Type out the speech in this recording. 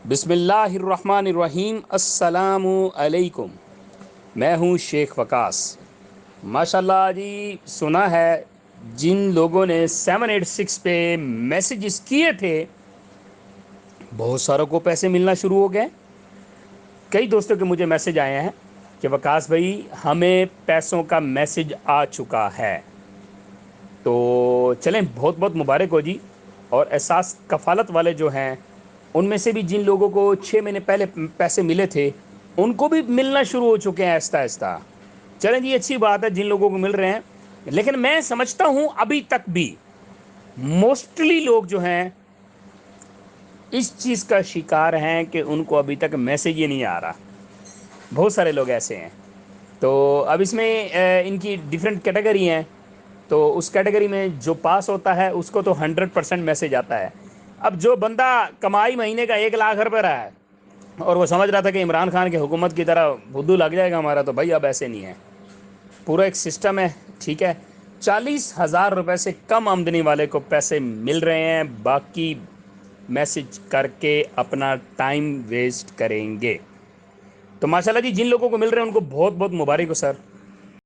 بسم اللہ الرحمن الرحیم، السلام علیکم۔ میں ہوں شیخ وقاص۔ ماشاءاللہ جی، سنا ہے جن لوگوں نے 786 پہ میسیجز کیے تھے بہت ساروں کو پیسے ملنا شروع ہو گئے۔ کئی دوستوں کے مجھے میسج آئے ہیں کہ وقاص بھائی ہمیں پیسوں کا میسج آ چکا ہے۔ تو چلیں، بہت بہت مبارک ہو جی۔ اور احساس کفالت والے جو ہیں ان میں سے بھی جن لوگوں کو 6 مہینے پہلے پیسے ملے تھے ان کو بھی ملنا شروع ہو چکے ہیں آہستہ آہستہ۔ چلیں جی، اچھی بات ہے جن لوگوں کو مل رہے ہیں، لیکن میں سمجھتا ہوں ابھی تک بھی موسٹلی لوگ جو ہیں اس چیز کا شکار ہیں کہ ان کو ابھی تک میسج ہی نہیں آ رہا۔ بہت سارے لوگ ایسے ہیں۔ تو اب اس میں ان کی ڈیفرنٹ کیٹیگری ہیں۔ تو اس کیٹیگری میں جو پاس ہوتا ہے اس کو تو 100% میسج آتا ہے۔ اب جو بندہ کمائی مہینے کا 1 لاکھ روپے رہا ہے اور وہ سمجھ رہا تھا کہ عمران خان کی حکومت کی طرح بدو لگ جائے گا ہمارا، تو بھائی اب ایسے نہیں ہے۔ پورا ایک سسٹم ہے، ٹھیک ہے۔ 40,000 روپے سے کم آمدنی والے کو پیسے مل رہے ہیں، باقی میسج کر کے اپنا ٹائم ویسٹ کریں گے۔ تو ماشاءاللہ جی، جن لوگوں کو مل رہے ہیں ان کو بہت بہت مبارک ہو سر۔